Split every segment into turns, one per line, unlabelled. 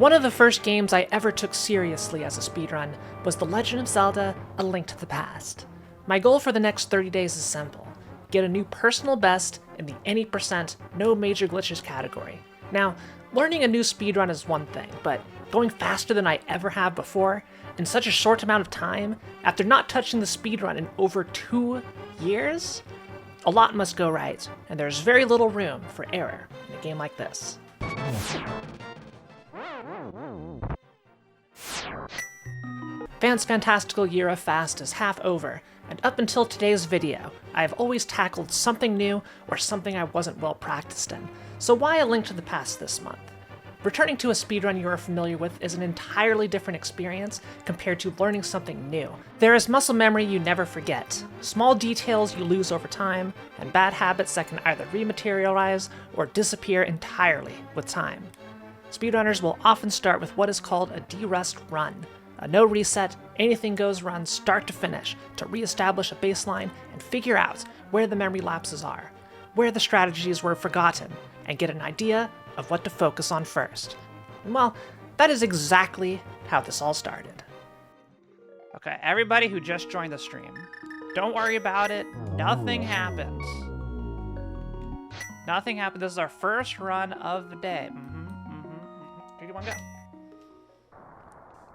One of the first games I ever took seriously as a speedrun was The Legend of Zelda A Link to the Past. My goal for the next 30 days is simple: get a new personal best in the any percent no major glitches category. Now, learning a new speedrun is one thing, but going faster than I ever have before in such a short amount of time, after not touching the speedrun in over 2 years? A lot must go right, and there's very little room for error in a game like this. Phant's Phantastical year of Phast is half over, and up until today's video, I have always tackled something new or something I wasn't well practiced in, so why A Link to the Past this month? Returning to a speedrun you are familiar with is an entirely different experience compared to learning something new. There is muscle memory you never forget, small details you lose over time, and bad habits that can either rematerialize or disappear entirely with time. Speedrunners will often start with what is called a derust run, a no reset, anything goes run start to finish to re-establish a baseline and figure out where the memory lapses are, where the strategies were forgotten, and get an idea of what to focus on first. And well, that is exactly how this all started. Okay, everybody who just joined the stream, don't worry about it. Nothing happened. Nothing happened. This is our first run of the day. 3, 2, 1, go.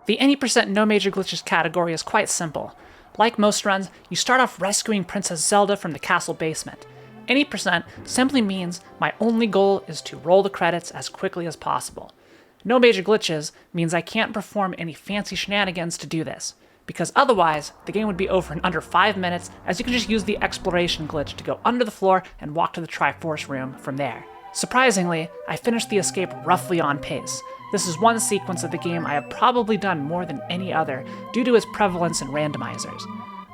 The any percent no major glitches category is quite simple. Like most runs, you start off rescuing Princess Zelda from the castle basement. Any percent simply means my only goal is to roll the credits as quickly as possible. No major glitches means I can't perform any fancy shenanigans to do this, because otherwise the game would be over in under 5 minutes, as you can just use the exploration glitch to go under the floor and walk to the Triforce room from there. Surprisingly, I finished the escape roughly on pace. This is one sequence of the game I have probably done more than any other due to its prevalence in randomizers.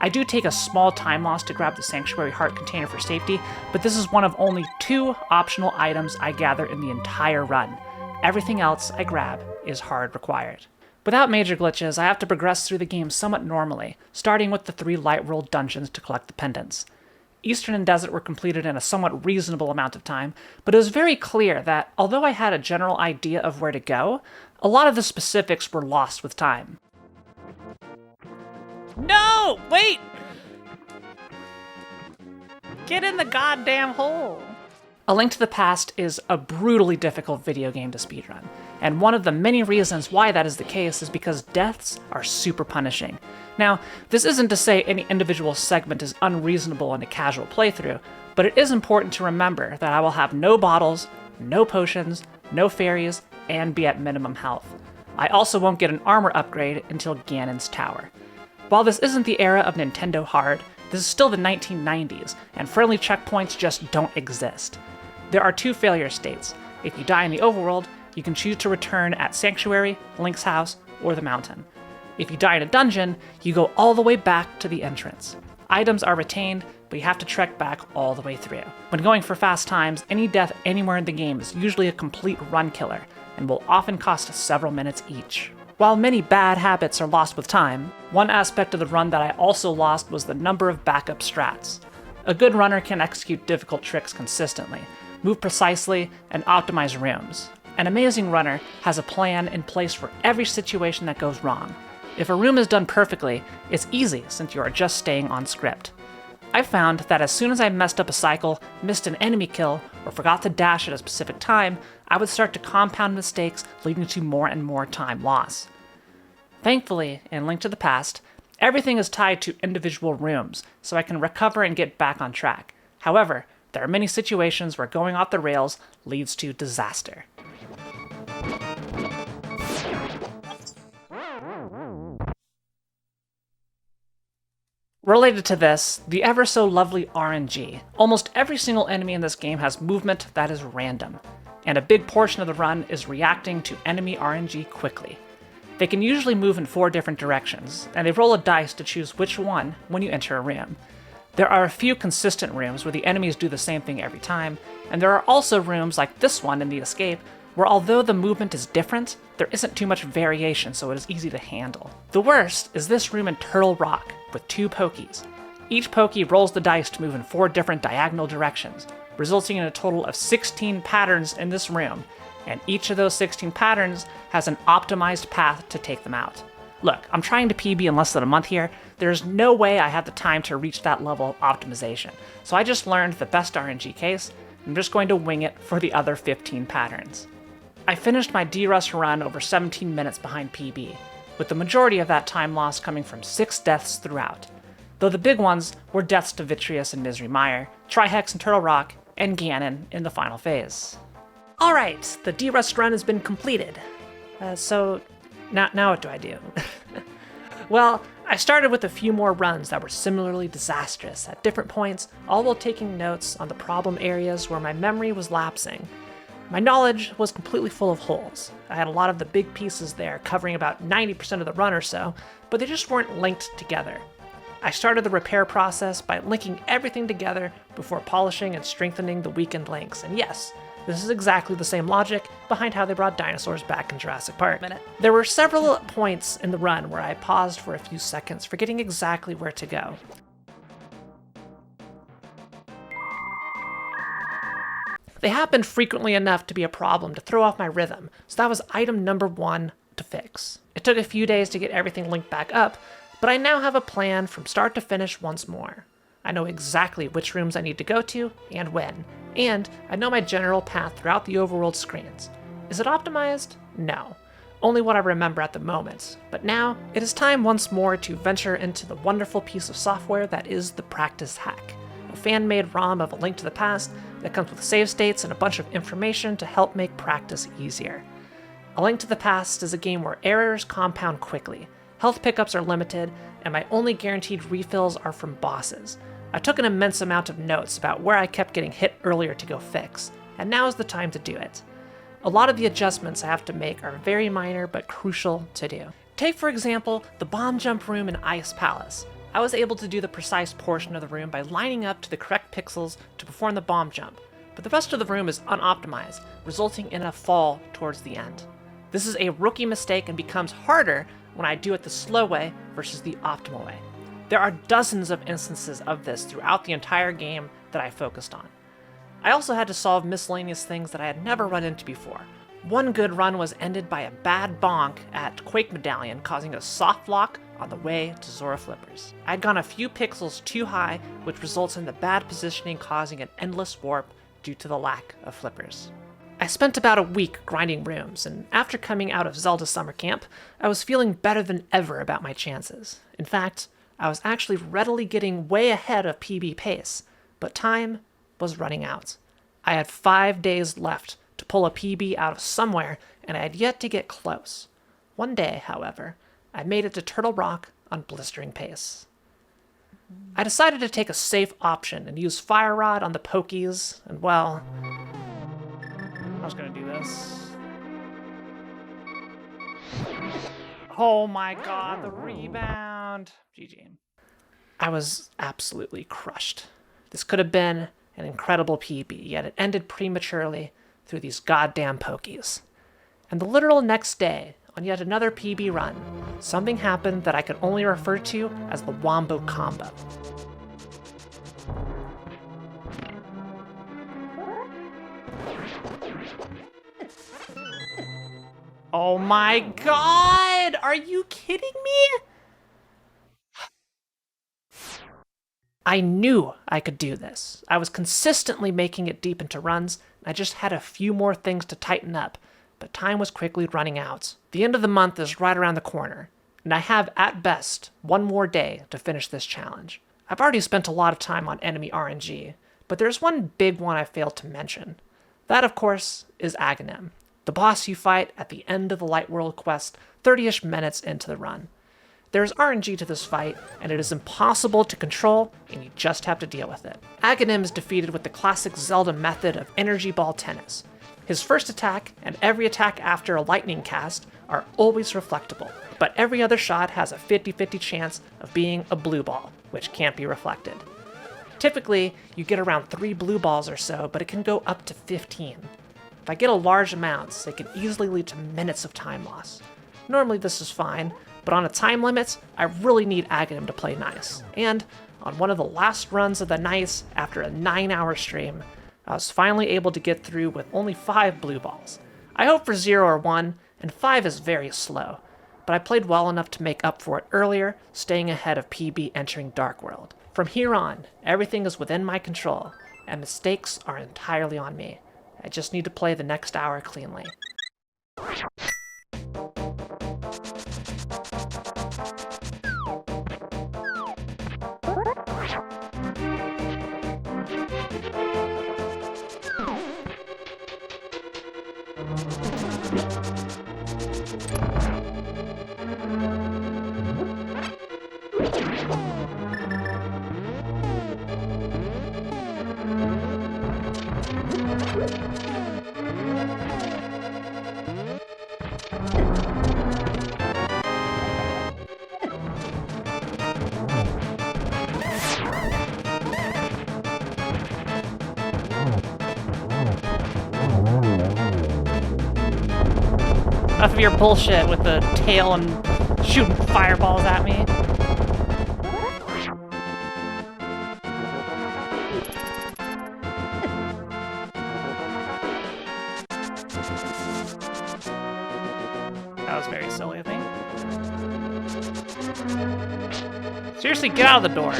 I do take a small time loss to grab the Sanctuary Heart container for safety, but this is one of only 2 optional items I gather in the entire run. Everything else I grab is hard required. Without major glitches, I have to progress through the game somewhat normally, starting with the 3 Light World dungeons to collect the pendants. Eastern and Desert were completed in a somewhat reasonable amount of time, but it was very clear that, although I had a general idea of where to go, a lot of the specifics were lost with time. No! Wait! Get in the goddamn hole! A Link to the Past is a brutally difficult video game to speedrun, and one of the many reasons why that is the case is because deaths are super punishing. Now, this isn't to say any individual segment is unreasonable in a casual playthrough, but it is important to remember that I will have no bottles, no potions, no fairies, and be at minimum health. I also won't get an armor upgrade until Ganon's Tower. While this isn't the era of Nintendo Hard, this is still the 1990s, and friendly checkpoints just don't exist. There are 2 failure states. If you die in the overworld, you can choose to return at Sanctuary, Link's house, or the mountain. If you die in a dungeon, you go all the way back to the entrance. Items are retained, but you have to trek back all the way through. When going for fast times, any death anywhere in the game is usually a complete run killer, and will often cost several minutes each. While many bad habits are lost with time, one aspect of the run that I also lost was the number of backup strats. A good runner can execute difficult tricks consistently, move precisely, and optimize rooms. An amazing runner has a plan in place for every situation that goes wrong. If a room is done perfectly, it's easy since you are just staying on script. I found that as soon as I messed up a cycle, missed an enemy kill, or forgot to dash at a specific time, I would start to compound mistakes, leading to more and more time loss. Thankfully, in Link to the Past, everything is tied to individual rooms, so I can recover and get back on track. However, there are many situations where going off the rails leads to disaster. Related to this, the ever so lovely RNG. Almost every single enemy in this game has movement that is random, and a big portion of the run is reacting to enemy RNG quickly. They can usually move in 4 different directions, and they roll a dice to choose which one when you enter a room. There are a few consistent rooms where the enemies do the same thing every time, and there are also rooms like this one in the escape where although the movement is different, there isn't too much variation, so it is easy to handle. The worst is this room in Turtle Rock with 2 pokies. Each pokey rolls the dice to move in 4 different diagonal directions, resulting in a total of 16 patterns in this room, and each of those 16 patterns has an optimized path to take them out. Look, I'm trying to PB in less than a month here. There's no way I had the time to reach that level of optimization, so I just learned the best RNG case. I'm just going to wing it for the other 15 patterns. I finished my derust run over 17 minutes behind PB, with the majority of that time loss coming from 6 deaths throughout, though the big ones were deaths to Vitreous and Misery Mire, Trihex and Turtle Rock, and Ganon in the final phase. Alright, the derust run has been completed. So now what do I do? Well, I started with a few more runs that were similarly disastrous at different points, all while taking notes on the problem areas where my memory was lapsing. My knowledge was completely full of holes. I had a lot of the big pieces there, covering about 90% of the run or so, but they just weren't linked together. I started the repair process by linking everything together before polishing and strengthening the weakened links, and yes, this is exactly the same logic behind how they brought dinosaurs back in Jurassic Park. There were several points in the run where I paused for a few seconds, forgetting exactly where to go. They happened frequently enough to be a problem to throw off my rhythm, so that was item number 1 to fix. It took a few days to get everything linked back up, but I now have a plan from start to finish once more. I know exactly which rooms I need to go to and when, and I know my general path throughout the overworld screens. Is it optimized? No. Only what I remember at the moment, but now it is time once more to venture into the wonderful piece of software that is the Practice Hack, a fan-made ROM of A Link to the Past that comes with save states and a bunch of information to help make practice easier. A Link to the Past is a game where errors compound quickly, health pickups are limited, and my only guaranteed refills are from bosses. I took an immense amount of notes about where I kept getting hit earlier to go fix, and now is the time to do it. A lot of the adjustments I have to make are very minor but crucial to do. Take for example, the bomb jump room in Ice Palace. I was able to do the precise portion of the room by lining up to the correct pixels to perform the bomb jump, but the rest of the room is unoptimized, resulting in a fall towards the end. This is a rookie mistake and becomes harder when I do it the slow way versus the optimal way. There are dozens of instances of this throughout the entire game that I focused on. I also had to solve miscellaneous things that I had never run into before. One good run was ended by a bad bonk at Quake Medallion, causing a soft lock on the way to Zora Flippers. I'd gone a few pixels too high, which results in the bad positioning causing an endless warp due to the lack of flippers. I spent about a week grinding rooms, and after coming out of Zelda Summer Camp, I was feeling better than ever about my chances. In fact, I was actually readily getting way ahead of PB pace, but time was running out. I had 5 days left to pull a PB out of somewhere, and I had yet to get close. One day, however, I made it to Turtle Rock on blistering pace. I decided to take a safe option and use Fire Rod on the pokies, and well, I was gonna do this. Oh my god, the rebound! GG. I was absolutely crushed. This could have been an incredible PB, yet it ended prematurely through these goddamn pokies. And the literal next day, on yet another PB run, something happened that I could only refer to as the Wombo Combo. Oh my god! Are you kidding me? I knew I could do this. I was consistently making it deep into runs, and I just had a few more things to tighten up, but time was quickly running out. The end of the month is right around the corner, and I have, at best, one more day to finish this challenge. I've already spent a lot of time on enemy RNG, but there's one big one I failed to mention. That, of course, is Aghanim, the boss you fight at the end of the Light World quest 30-ish minutes into the run. There is RNG to this fight, and it is impossible to control, and you just have to deal with it. Aghanim is defeated with the classic Zelda method of Energy Ball Tennis. His first attack, and every attack after a lightning cast, are always reflectable, but every other shot has a 50-50 chance of being a blue ball, which can't be reflected. Typically, you get around 3 blue balls or so, but it can go up to 15. If I get a large amounts, it can easily lead to minutes of time loss. Normally this is fine, but on a time limit, I really need Aghanim to play nice. And on one of the last runs of the nice, after a 9-hour stream, I was finally able to get through with only 5 blue balls. I hope for 0 or 1, and 5 is very slow, but I played well enough to make up for it earlier, staying ahead of PB entering Dark World. From here on, everything is within my control, and mistakes are entirely on me. I just need to play the next hour cleanly. Enough of your bullshit with the tail and shooting fireballs at me. That was very silly of me. Seriously, get out of the door.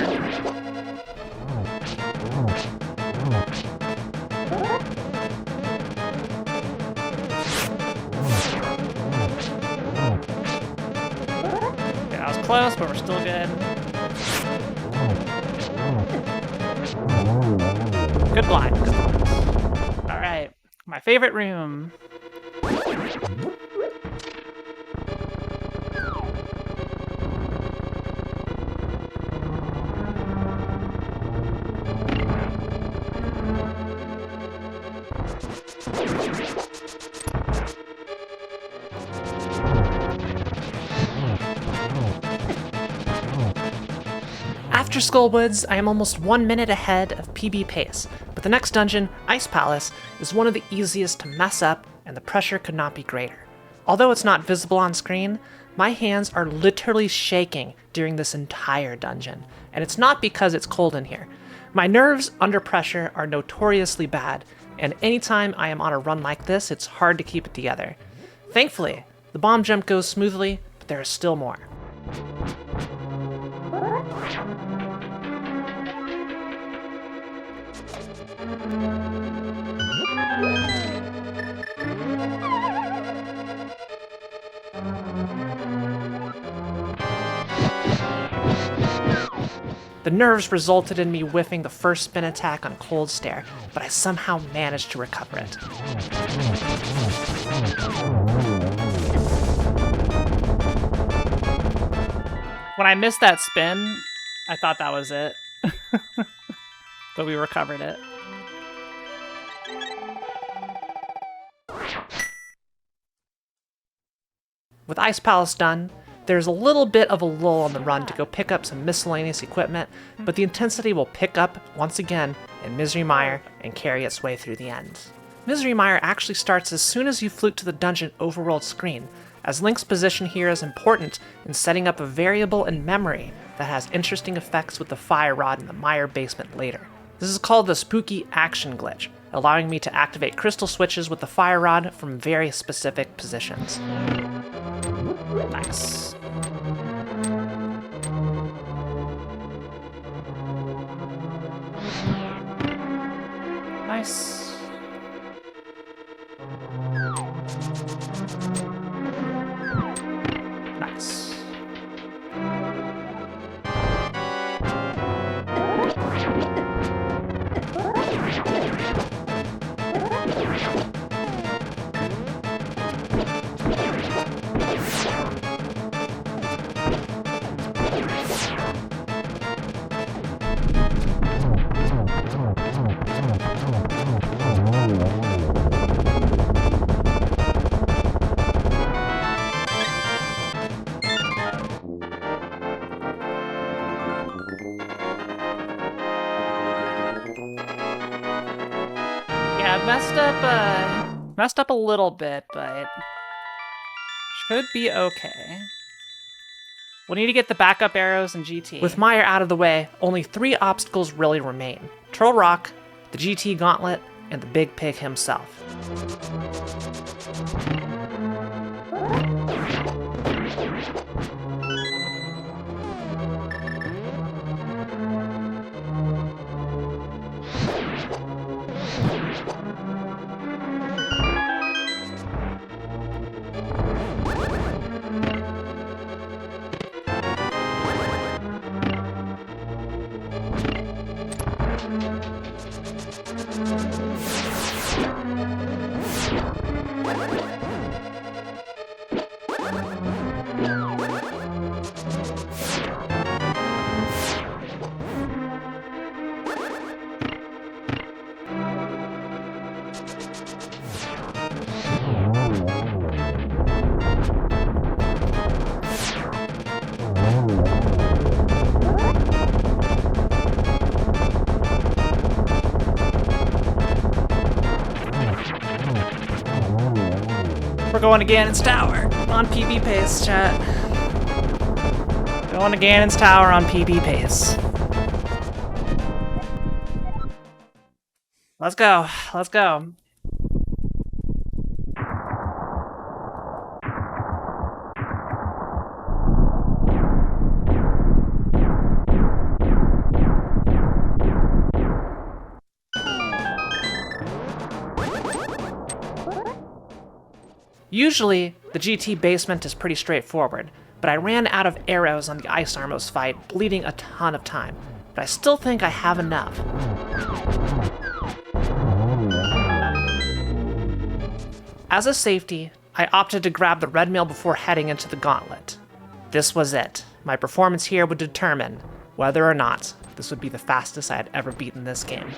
Close, but we're still good. Good blind, good blind. Alright, my favorite room. After Skullwoods, I am almost 1 minute ahead of PB pace, but the next dungeon, Ice Palace, is one of the easiest to mess up, and the pressure could not be greater. Although it's not visible on screen, my hands are literally shaking during this entire dungeon, and it's not because it's cold in here. My nerves under pressure are notoriously bad, and anytime I am on a run like this, it's hard to keep it together. Thankfully, the bomb jump goes smoothly, but there is still more. The nerves resulted in me whiffing the first spin attack on Cold Stare, but I somehow managed to recover it. When I missed that spin, I thought that was it. But we recovered it. With Ice Palace done, there's a little bit of a lull on the run to go pick up some miscellaneous equipment, but the intensity will pick up once again in Misery Mire and carry its way through the end. Misery Mire actually starts as soon as you flute to the dungeon overworld screen, as Link's position here is important in setting up a variable in memory that has interesting effects with the fire rod in the Mire basement later. This is called the Spooky Action Glitch, allowing me to activate crystal switches with the fire rod from very specific positions. Nice. Nice. Nice. Messed up a little bit, but should be okay. We'll need to get the backup arrows and GT. With Mire out of the way, only 3 obstacles really remain. Troll Rock, the GT Gauntlet, and the Big Pig himself. We're going to Ganon's Tower on PB pace, chat. Going to Ganon's Tower on PB pace. Let's go. Let's go. Usually, the GT basement is pretty straightforward, but I ran out of arrows on the Ice Armos fight, bleeding a ton of time. But I still think I have enough. As a safety, I opted to grab the red mail before heading into the gauntlet. This was it. My performance here would determine whether or not this would be the fastest I had ever beaten this game.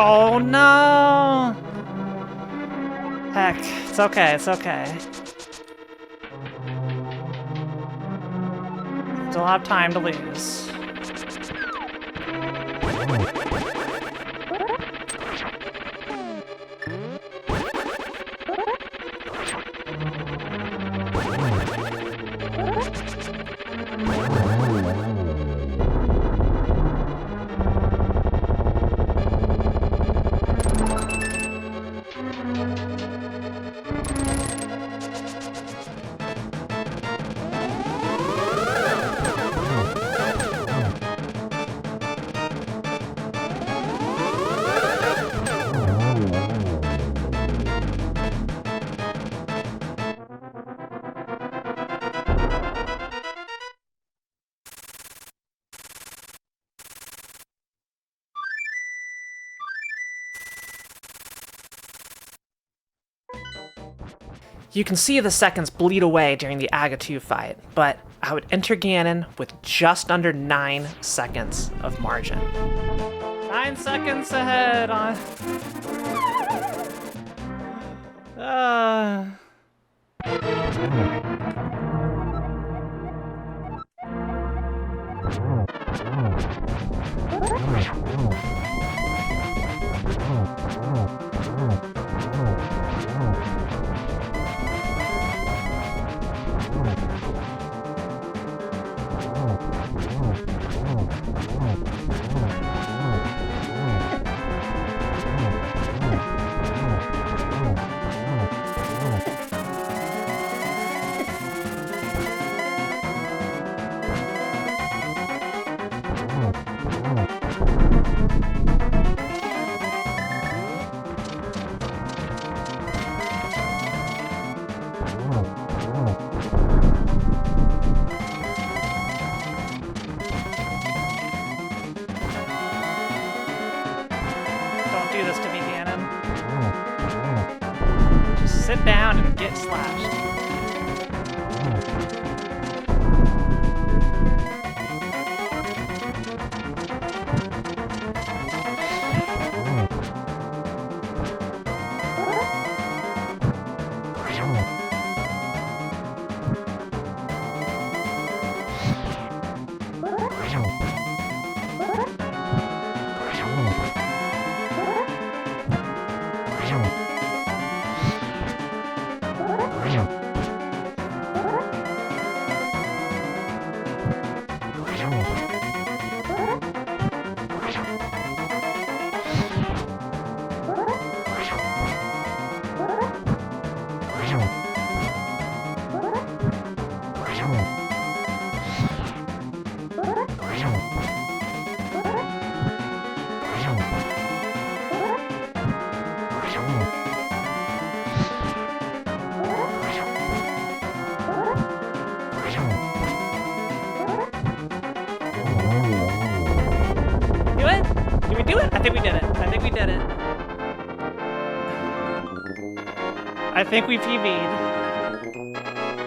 Oh no! Heck, it's okay, it's okay. Still have time to lose. You can see the seconds bleed away during the Aga 2 fight, but I would enter Ganon with just under 9 seconds of margin. 9 seconds ahead on... Don't do this to me, Ganon. Just sit down and get slashed. Do it? Did we do it? I think we did it. I think we did it. I think we PB'd.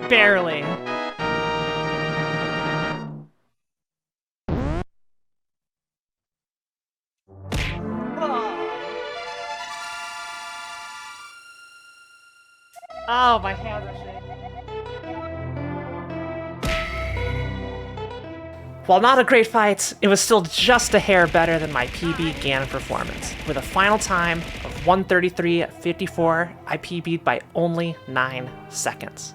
Barely. Oh, my hands are shaking. While not a great fight, it was still just a hair better than my PB Ganon performance. With a final time of 1:33:54, I PB'd by only 9 seconds.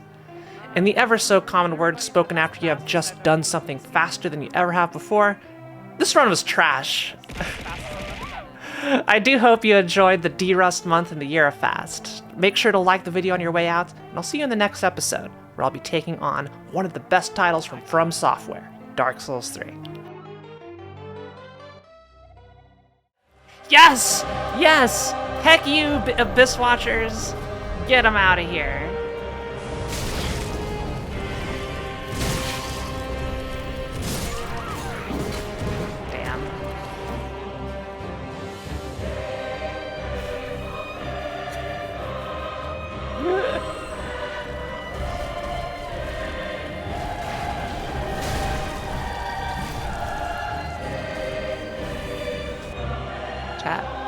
In the ever so common words spoken after you have just done something faster than you ever have before, this run was trash. I do hope you enjoyed the derust month and the year of Phast. Make sure to like the video on your way out, and I'll see you in the next episode, where I'll be taking on one of the best titles from Software, Dark Souls 3. Yes! Yes! Heck you, Abyss Watchers! Get them out of here. Damn. Chat.